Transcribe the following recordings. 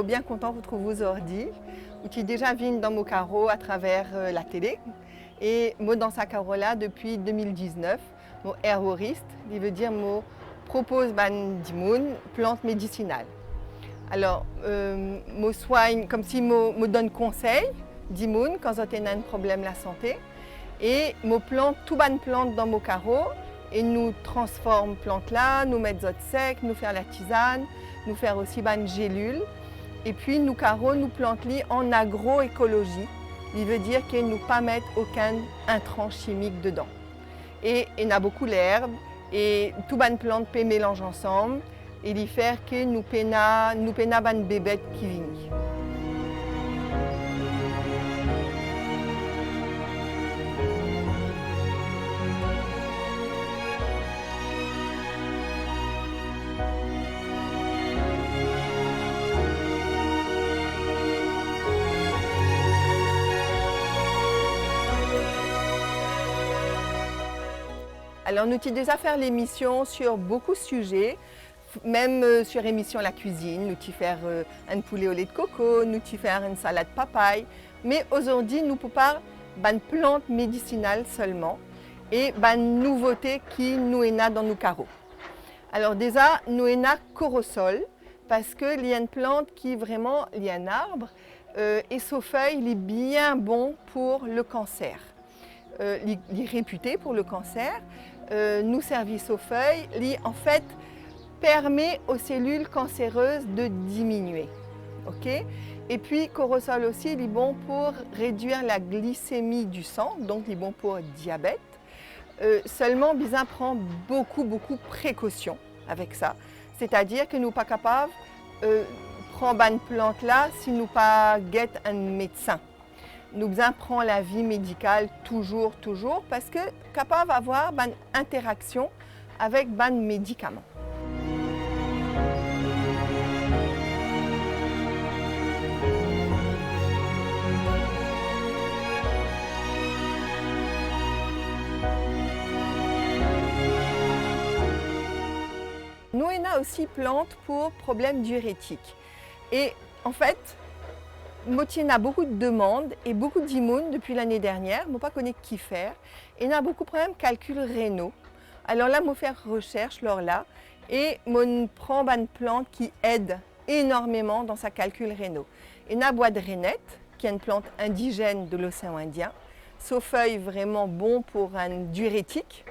bien content de retrouver vos ordi. Qui déjà viennent dans mon carreau à travers la télé. Et moi dans sa carreau là depuis 2019, mon herboriste, il veut dire moi propose dimoun plantes médicinales. Alors, moi soigne comme si moi donne conseil dimoun quand j'ai un problème la santé. Et moi plante tout ban plante dans mon carreau et nous transforme plante là, nous mettre zot sec, nous faire la tisane, nous faire aussi ban gélules. Et puis nous carreaux, nous plantons en agroécologie. Il veut dire que nous pas mettre aucun intrant chimique dedans. Et il y a beaucoup l'herbe et tout ban plante peut mélanger ensemble et il faire que nous pena ban bébête qui viennent. Alors nous avons déjà fait l'émission sur beaucoup de sujets, même sur l'émission La Cuisine, nous avons fait un poulet au lait de coco, nous avons fait une salade papaye. Mais aujourd'hui, nous pouvons parler de plantes médicinales seulement et de nouveautés qui nous sont dans nos carreaux. Alors déjà, nous avons corosol parce qu'il y a une plante qui vraiment, il y a un arbre et sa feuille il est bien bon pour le cancer. Il est réputé pour le cancer. Nous service aux feuilles, en fait, permet aux cellules cancéreuses de diminuer. Okay? Et puis, corosol aussi, il est bon pour réduire la glycémie du sang, donc il est bon pour le diabète. Seulement, Bizin prend beaucoup de précautions avec ça. C'est-à-dire que nous ne sommes pas capables de prendre une plante là si nous pas guette un médecin. Nous prenons la vie médicale toujours, parce que capable d'avoir une interaction avec les médicaments. Nous avons aussi plantes pour problèmes diurétiques. Et en fait, il y a beaucoup de demandes et beaucoup d'immunes depuis l'année dernière. Je ne sais pas qui faire. Et il y a beaucoup de problèmes de calcul rénaux. Alors là, je vais faire recherche là et je prends une plante qui aide énormément dans sa calcul rénaux. Il y a bois de rainette, qui est une plante indigène de l'océan Indien. Sa feuille vraiment bon pour un diurétique.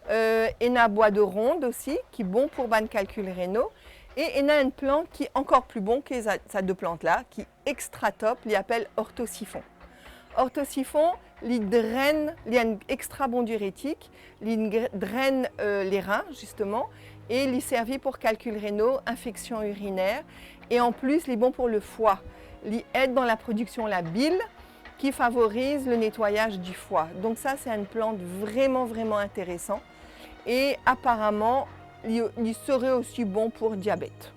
Il y a bois de ronde aussi, qui est bon pour le calcul rénaux. Et il y a une plante qui est encore plus bon que ces deux plantes-là, qui est extra top, il appelle orthosiphon. Orthosiphon, il draine, il a un extra bon diurétique, il draine les reins justement, et il est servi pour calcul rénaux, infection urinaire, et en plus il est bon pour le foie. Il aide dans la production de la bile, qui favorise le nettoyage du foie. Donc ça, c'est une plante vraiment intéressante, et apparemment, il serait aussi bon pour le diabète.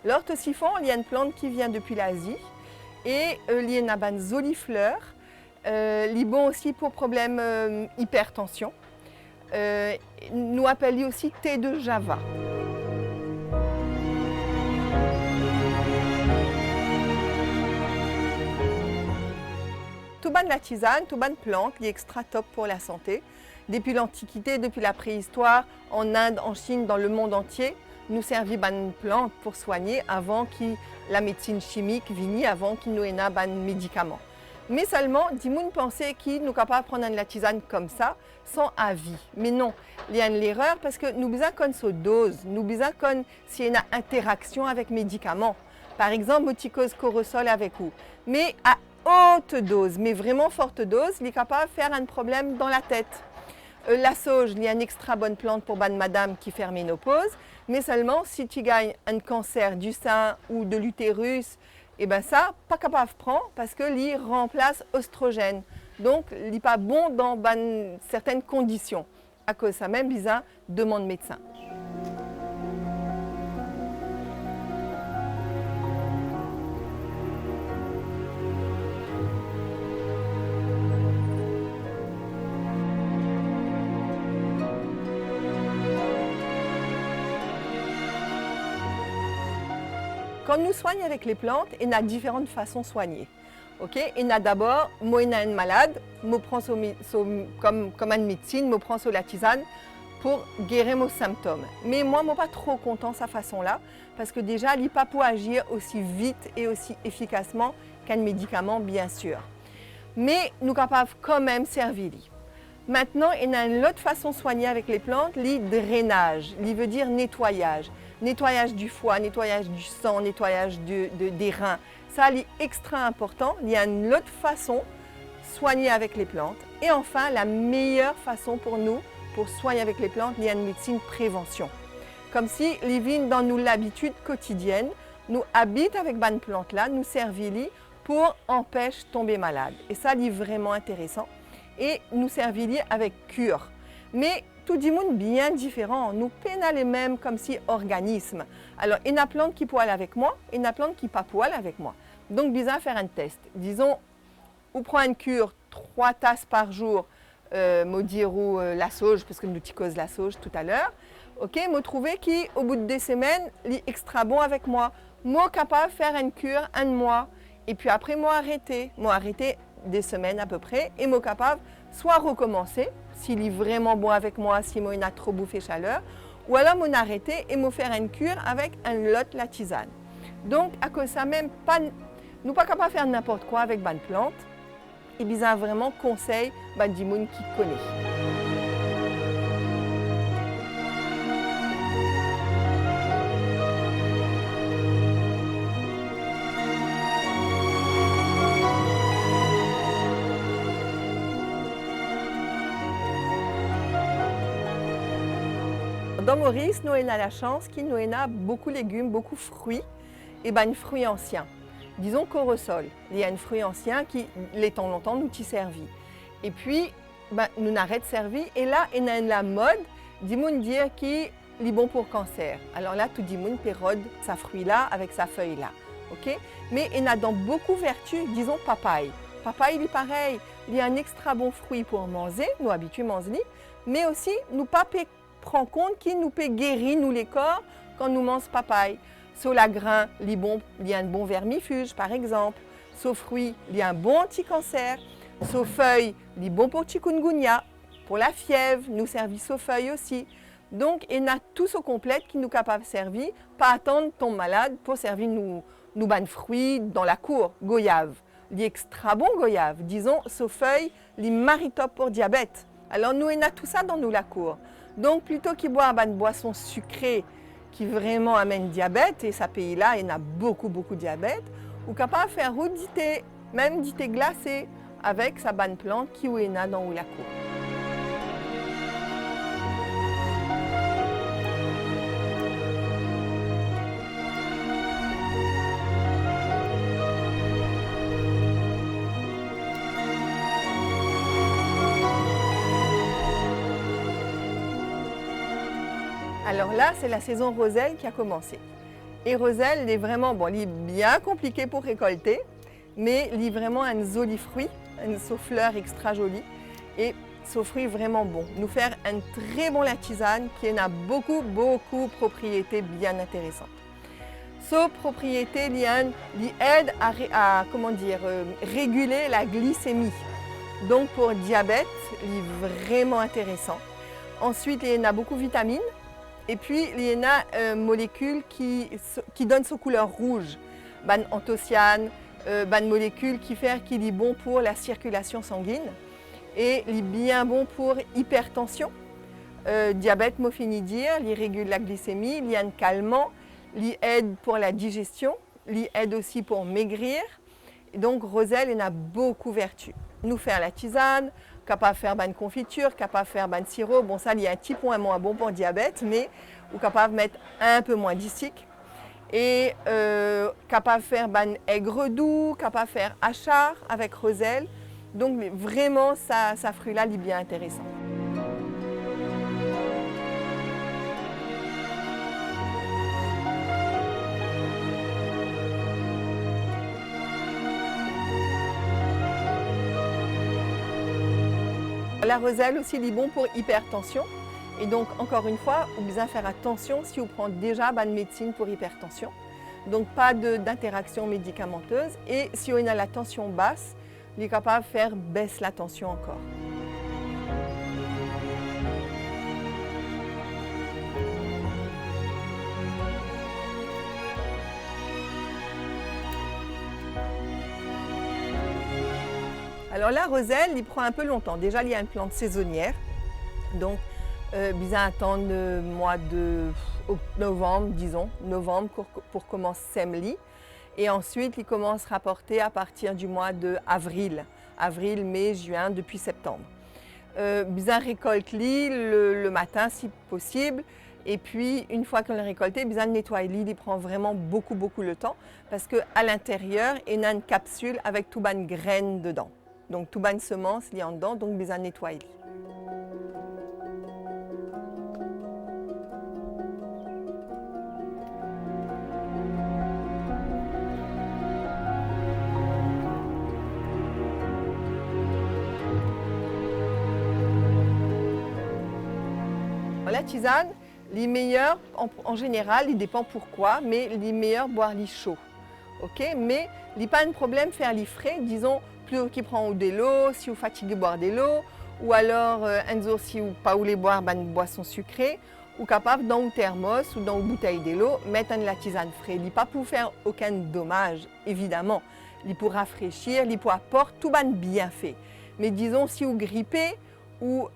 L'orthosiphon, il y a une plante qui vient depuis l'Asie et il y a une jolie fleur. Il est bon aussi pour problème hypertension. Nous appelons aussi thé de Java. Tout ban la tisane, tout ban plante, il est extra top pour la santé. Depuis l'Antiquité, depuis la préhistoire, en Inde, en Chine, dans le monde entier, nous servons une plante pour soigner avant que la médecine chimique vienne, avant qu'il nous ait un médicament. Mais seulement, Dimoun pensait qu'il nous capable de prendre de la tisane comme ça, sans avis. Mais non, il y a une erreur parce que nous besoin qu'on se dose, nous besoin qu'on s'il y a une interaction avec médicaments. Par exemple, moticose corosol avec vous. Mais à haute dose, mais vraiment forte dose, il est capable de faire un problème dans la tête. La sauge, il y a une extra bonne plante pour madame qui fait ménopause, mais seulement si tu gagnes un cancer du sein ou de l'utérus, et ben ça, pas capable de prendre parce que il remplace oestrogène. Donc, il n'est pas bon dans certaines conditions. À cause de ça, même bizarre, demande médecin. quand nous soignons avec les plantes, il y a différentes façons de soigner. Okay? Il y a d'abord, moi, il y a un malade, je prends comme une médecine, je prends la tisane pour guérir mes symptômes. Mais moi, je ne suis pas trop content de cette façon-là, parce que déjà, il ne peut pas agir aussi vite et aussi efficacement qu'un médicament, bien sûr. Mais nous sommes capables quand même de servir. Maintenant, il y a une autre façon de soigner avec les plantes, le drainage, qui veut dire nettoyage. Nettoyage du foie, nettoyage du sang, nettoyage des reins. Ça, c'est extra important. Il y a une autre façon de soigner avec les plantes. Et enfin, la meilleure façon pour nous, pour soigner avec les plantes, il y a une médecine prévention. Comme si les vignes, dans nous l'habitude quotidienne, nous habitent avec ces plantes-là, nous servent pour empêcher de tomber malade. Et ça, c'est vraiment intéressant. Et nous servons avec cure. Mais tout le monde bien différent. Nous peinons les mêmes comme si organismes. Alors, il y a plantes qui peuvent aller avec moi, et il y a plantes qui ne peuvent pas aller avec moi. Donc, besoin de faire un test. Disons, on prend une cure 3 tasses par jour, ou la sauge, parce que nous cause la sauge tout à l'heure. Ok, moi trouver qu'au bout de 2 semaines, il est extra bon avec moi. Moi capable de faire une cure 1 mois. Et puis après, moi arrêter. Moi arrêter des semaines à peu près. Et moi capable soit recommencer, s'il est vraiment bon avec moi, si moi il a trop bouffé chaleur. Ou alors moi arrêter et moi faire une cure avec un lot la tisane. Donc à cause de ça même, nous ne sommes pas capables de faire n'importe quoi avec une plante. Et bien vraiment conseil du monde qui connaît. Dans Maurice, nous avons la chance qu'il nous a beaucoup de légumes, beaucoup de fruits et des fruits anciens. Disons corosol, il y a un fruit ancien qui, les temps longtemps, nous t'y servi. Et puis, nous n'arrêtons de servir. Et là, il y a la mode, du monde dire qui est bon pour le cancer. Alors là, tout le monde pérode sa fruit-là avec sa feuille-là. Okay? Mais il y a dans beaucoup de vertus, disons papaye. Papaye, il est pareil, il y a un extra bon fruit pour manger, nous habitués à manger, mais aussi nous pas prendre compte qu'il nous peut guérir nous les corps quand nous mangeons papaye. Sur la grain, il y a un bon vermifuge par exemple. Sur fruit, il y a un bon anti-cancer. Sur feuille, il est bon pour chikungunya, pour la fièvre, nous servit sur feuille aussi. Donc, il y a tout ce complet qui nous est capable de servir, pas attendre tomber malade pour servir nous fruits dans la cour, goyave. Il est extra bon goyave, disons, sur feuille, il est maritop pour diabète. Alors, nous, il y a tout ça dans nous la cour. Donc, plutôt qu'il boit une boisson sucrée qui vraiment amène diabète, et ça pays-là, il y en a beaucoup de diabète, ou capable de faire ou du thé, même du thé glacé, avec sa bonne plante qui est dans la cour. Alors là, c'est la saison roselle qui a commencé. Et roselle, il est vraiment, bon, il est bien compliqué pour récolter, mais il est vraiment un joli fruit, une fleur extra jolie, et ce fruit vraiment bon. Nous faire un très bon la tisane qui a beaucoup de propriétés bien intéressantes. Cette propriété, il aide à réguler la glycémie. Donc pour diabète, il est vraiment intéressant. Ensuite, il y en a beaucoup de vitamines. Et puis, il y en a une molécule qui donne sa couleur rouge. Une anthocyanine, une molécule qui fait qu'il est bon pour la circulation sanguine. Et il est bien bon pour hypertension, diabète, moi fini dire, il régule la glycémie, il y a un calmant, il aide pour la digestion, il aide aussi pour maigrir. Et donc, roselle, il a beaucoup de vertus. Nous faire la tisane, capable de faire une confiture, capable de faire un sirop. Bon, ça, il y a un petit point moins bon pour le diabète, mais ou capable de mettre un peu moins d'istique. Et capable de faire un aigre doux, capable de faire achar avec roselle. Donc, vraiment, ça fruit-là, il est bien intéressant. La roselle aussi, il est bon pour hypertension. Et donc, encore une fois, vous avez besoin faire attention si vous prenez déjà une médecine pour hypertension. donc pas d'interaction médicamenteuse. Et si on a la tension basse, il est capable de faire baisser la tension encore. Alors la roselle, il prend un peu longtemps. Déjà, il y a une plante saisonnière, donc bien attendre le mois de novembre, disons, novembre pour commencer à semer. Et ensuite, il commence à rapporter à partir du mois d'avril, avril, mai, juin, depuis septembre. Bien récolte-li le matin si possible. Et puis, une fois qu'on l'a récolté, bien nettoyer. Il prend vraiment beaucoup le temps parce qu'à l'intérieur, il y a une capsule avec tout ban graines dedans. Donc, tout ban semences il y a en dedans, donc bien nettoyer. La tisane, les meilleurs, en général, il dépend pourquoi, mais les meilleurs boire les chaud. Ok, mais il n'y a pas de problème faire les frais, disons, plus qui prend de l'eau, si vous fatiguez boire de l'eau, ou alors un jour si vous pas voulez boire une boisson sucrée, ou capable dans un thermos ou dans une bouteille de l'eau, mettre de la tisane frais. Il n'est pas pour faire aucun dommage, évidemment. Il pour rafraîchir, il pour apporter tout ban bienfait. Mais disons, si vous grippez, ou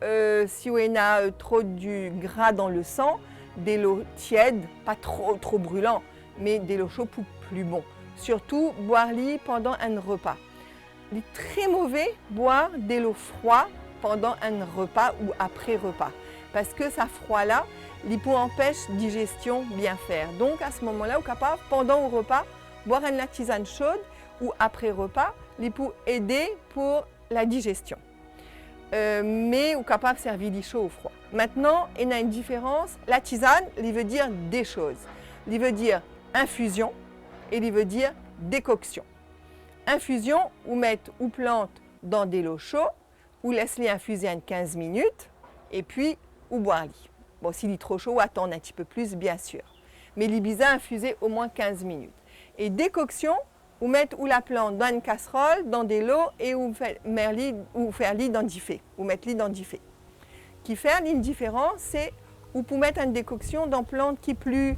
si on a trop du gras dans le sang, de l'eau tiède, pas trop brûlant, mais de l'eau chaude plus bon. Surtout, boire-li pendant un repas. Il est très mauvais boire de l'eau froide pendant un repas ou après repas, parce que ça froid-là, il peut empêcher la digestion bien faire. Donc à ce moment-là, on est capable, pendant le repas, boire une tisane chaude ou après repas, il peut aider pour la digestion. Mais on est capable de servir du chaud ou froid. Maintenant, il y a une différence. La tisane, il veut dire des choses. Il veut dire infusion et il veut dire décoction. Infusion, ou mettre ou plante dans de l'eau chaude, ou laisse-les infuser en 15 minutes, et puis ou boire-les. Bon, s'il est trop chaud, ou attendre un petit peu plus, bien sûr. Mais il est bien infuser au moins 15 minutes. Et décoction, ou mettre ou la plante dans une casserole, dans de l'eau, et ou faire lit dans du fait, ou mettre lit dans du fait. Qui fait une différence, c'est ou pour mettre une décoction dans une plante qui est plus,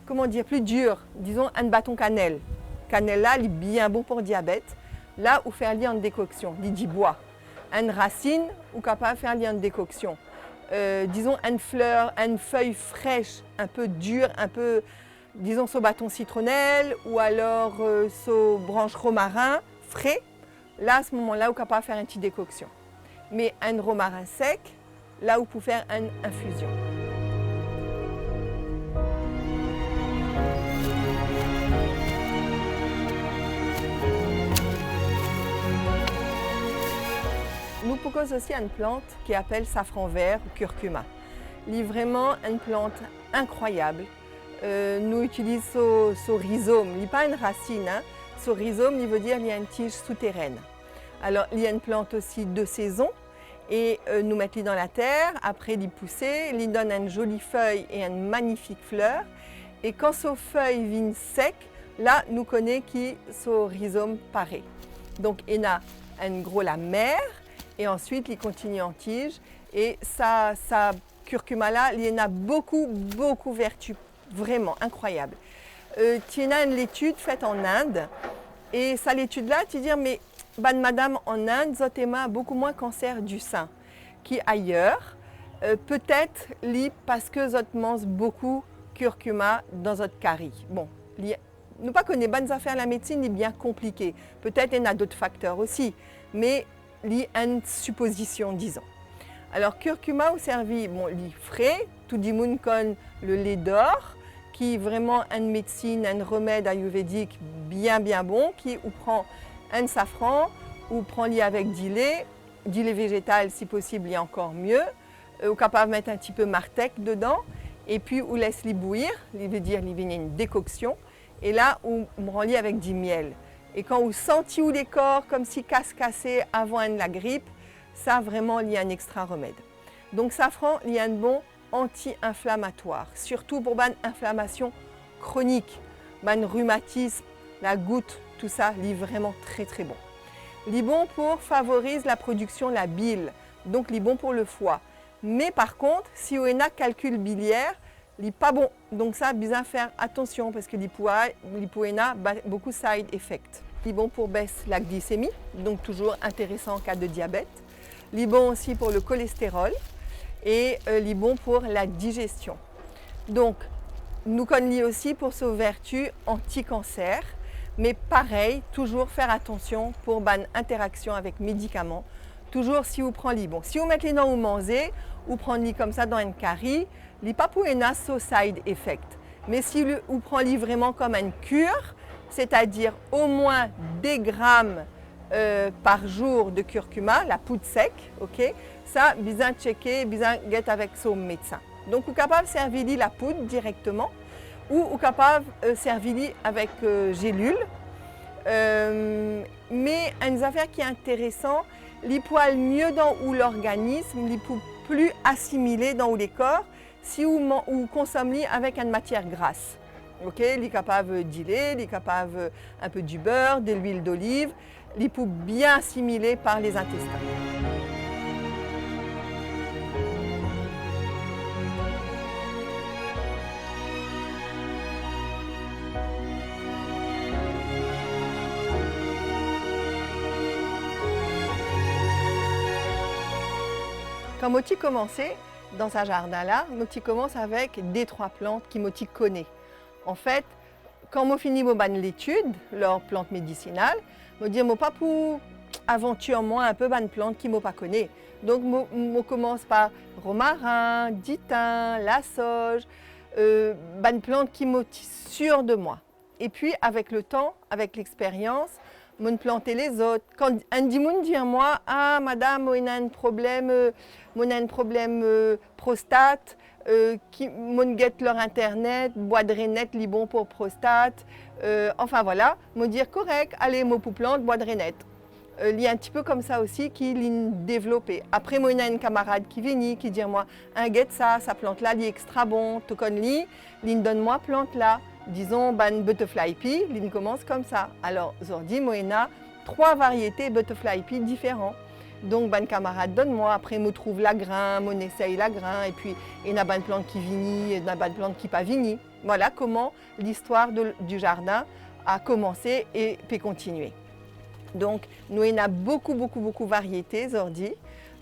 comment dire, plus dure, disons un bâton cannelle. Cannelle là, il est bien bon pour le diabète. Là, ou faire lit en décoction, il dit bois. Une racine, ou capable de faire lit en décoction. Disons une fleur, une feuille fraîche, un peu dure, un peu, disons, ce bâton citronnelle ou alors ce branche romarin frais, là, à ce moment-là, vous êtes capable de faire une petite décoction. Mais un romarin sec, là, vous pouvez faire une infusion. Nous proposons aussi une plante qui s'appelle safran vert ou curcuma. C'est vraiment une plante incroyable. Nous utilisons ce rhizome, il n'est pas une racine, hein. Ce rhizome, il veut dire qu'il y a une tige souterraine. Alors, il y a une plante aussi de saison et nous mettons dans la terre, après il pousser, il donne une jolie feuille et une magnifique fleur. Et quand ces feuilles viennent secs, là, nous connaissons qui ce rhizome paraît. Donc, il y a un gros la mère et ensuite il continue en tige. Et ça curcuma là, il y en a beaucoup vertus. Vraiment incroyable. Tu as une étude faite en Inde et ça l'étude-là, tu dis mais madame en Inde, zotema a beaucoup moins cancer du sein qu'ailleurs. Peut-être parce que zot mange beaucoup curcuma dans votre curry. Bon, nous pas connaît bonnes affaires la médecine est bien compliqué. Peut-être il y en a d'autres facteurs aussi, mais il y a une supposition, disons. Alors curcuma au servi, bon, il frais, tout le monde connaît le lait d'or, qui est vraiment une médecine, un remède ayurvédique bien bon, qui ou prend un safran, ou prend avec du lait végétal si possible, il y a encore mieux, ou capable de mettre un petit peu martec dedans, et puis ou laisse-les bouillir, il veut dire qu'il y a une décoction, et là on prend avec du miel. Et quand vous sentez les corps comme si cassé avant la grippe, ça vraiment il y a un extra remède. Donc safran, il y a un bon anti-inflammatoire, surtout pour une inflammation chronique. ban rhumatisme, la goutte, tout ça, li vraiment très très bon. Li bon pour favoriser la production de la bile, donc li bon pour le foie. Mais par contre, si on a calcul biliaire, li pas bon. Donc ça, bien faire attention parce que li peut beaucoup side effects. Li bon pour baisser la glycémie, donc toujours intéressant en cas de diabète. Li bon aussi pour le cholestérol et li bon pour la digestion. Donc, nous connaissons aussi pour ses vertus anti-cancer, mais pareil, toujours faire attention pour ban interaction avec médicaments. Toujours si vous prenez bon, si vous mettez les dents ou mangez, ou prenez comme ça dans une carie, li pas pour un side effect. Mais si vous prenez vraiment comme une cure, c'est-à-dire au moins des grammes par jour de curcuma, la poudre sec, ok, ça, bien checker, bien get avec son médecin. Donc, vous êtes capable de servir la poudre directement ou vous êtes capable de servir avec gélule. Mais une affaire qui est intéressante, les poils mieux dans l'organisme, les plus assimilés dans les corps si vous consommez avec une matière grasse. Ok, il est capable d'huiler, il est capable un peu du beurre, de l'huile d'olive, il peut bien assimiler par les intestins. Quand Moti commençait dans sa jardin-là, Moti commence avec des 3 plantes qui Moti connaît. En fait, quand moi finis l'étude, leurs plantes médicinales, je dis mon pas pour aventure moi un peu bonne plante qui ne pas connaît. Donc je commence par romarin, ditin, la sauge, bonne plante qui m'ont sûre de moi. Et puis avec le temps, avec l'expérience, je planter les autres. Quand un dimoun dit à moi, ah madame, on a un problème, prostate, qui mon guette leur internet, bois de renette, li bon pour prostate, enfin voilà, me dire correct, allez, mo pour plante, bois de renette. Il y a un petit peu comme ça aussi qui l'in développé. Après, moi, il y a une camarade qui vient, qui dit à moi, un guette ça, sa plante là, elle est extra bon, tu connais, l'in donne moi plante là. Disons, ban butterfly pea, l'in commence comme ça. Alors, aujourd'hui, moi, il y a 3 variétés butterfly pea différents. Donc, ban camarade donne-moi, après, moi, trouve la grain, moi, essaye la grain, et puis, il y a une plante qui vini, il y a une plante qui pas vini. Voilà comment l'histoire du jardin a commencé et peut continuer. Donc, nous, il y a beaucoup de variétés aujourd'hui.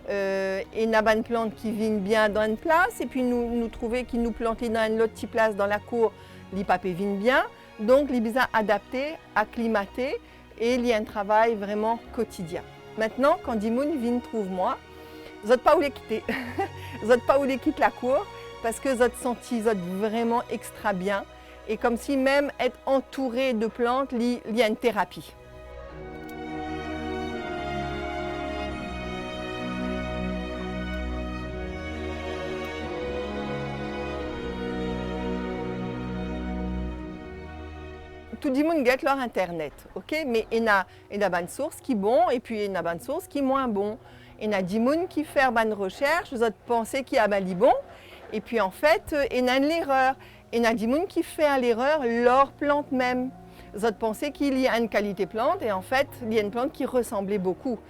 Il y a une plante qui vient bien dans une place, et puis nous trouvons qu'il nous plantait dans une autre petite place dans la cour, les papés viennent bien. Donc, les besoins adaptés, acclimatés, et il y a un travail vraiment quotidien. Maintenant, quand Dimoun vient trouve moi, vous n'êtes pas où les quitter. Vous n'êtes pas où les quitter la cour, parce que vous êtes senti, vous êtes vraiment extra bien. Et comme si même être entouré de plantes, il y a une thérapie. Tout le monde get leur internet, ok? Mais il y a une source qui est bon et puis il y a une source qui est moins bon. Il y a des gens qui font une recherche, vous pensez qu'il y a des bon, et puis en fait, il y a l'erreur. Il y a des gens qui font l'erreur leur plante même. Vous pensez qu'il y a une qualité plante et en fait, il y a une plante qui ressemblait beaucoup.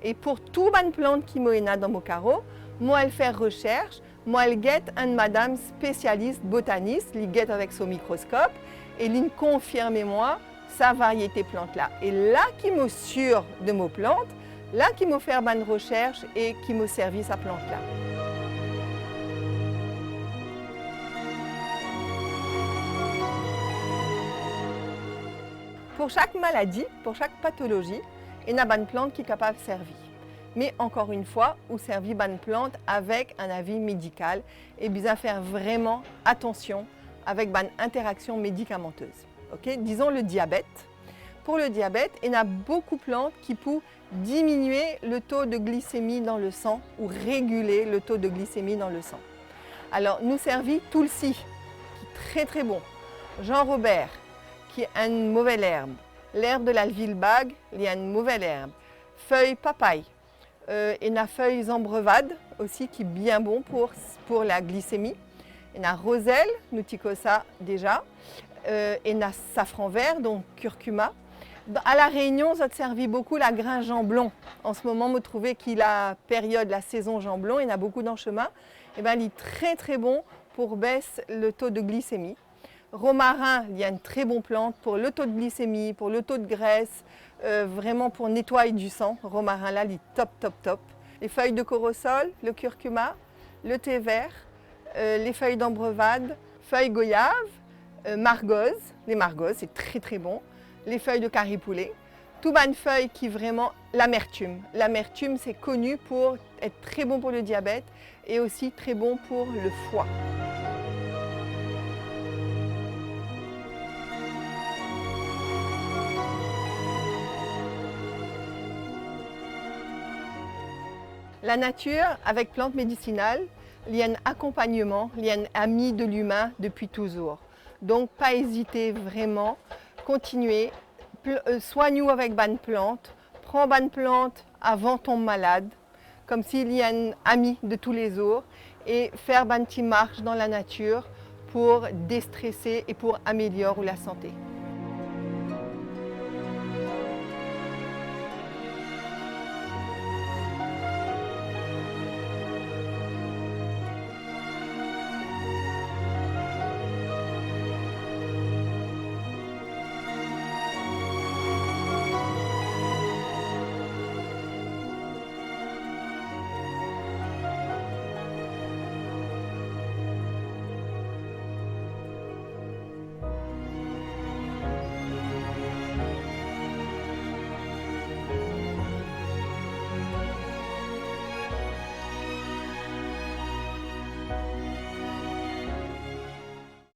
Et pour toute bonne plante qui m'a dans mon carreau, moi, elle fait recherche, moi, elle guette une madame spécialiste botaniste, elle guette avec son microscope, et elle confirme moi sa variété plante là. Et là qui me sûre de mes plantes, là qui me fait bonne recherche et qui me servi sa plante là. Pour chaque maladie, pour chaque pathologie, il y a une plante qui est capable de servir. Mais encore une fois, vous servez une plante avec un avis médical et bien faire vraiment attention avec une interaction médicamenteuse. Okay? Disons le diabète. Pour le diabète, il y a beaucoup de plantes qui peuvent diminuer le taux de glycémie dans le sang ou réguler le taux de glycémie dans le sang. Alors, nous servons Tulsi, qui est très très bon. Jean Robert, qui est une mauvaise herbe. L'herbe de la villebague, il y a une mauvaise herbe. Feuille papaye. Il y a feuilles ambrevades aussi, qui est bien bon pour la glycémie. Il y a roselle, nous tiquons ça déjà. et na safran vert, donc curcuma. À La Réunion, ça te servit beaucoup la grain jamblon. En ce moment, me trouvez qu'il a période, la saison jamblon, il y en a beaucoup dans le chemin. Et ben, il est très très bon pour baisser le taux de glycémie. Romarin, il y a une très bonne plante pour le taux de glycémie, pour le taux de graisse, vraiment pour nettoyer du sang. Romarin là, il est top, top, top. Les feuilles de corosol, le curcuma, le thé vert, les feuilles d'ambrevade, feuilles goyave, margoze. Les margozes, c'est très très bon. Les feuilles de caripoulet. Tout une feuille qui vraiment l'amertume. L'amertume, c'est connu pour être très bon pour le diabète et aussi très bon pour le foie. La nature, avec plantes médicinales, il y a un accompagnement, il y a un ami de l'humain depuis toujours. Donc, pas hésiter vraiment, continuer, soigne-nous avec bonne plante, prends bonne plante avant ton malade, comme s'il y a un ami de tous les jours, et faire bonne petite marche dans la nature pour déstresser et pour améliorer la santé.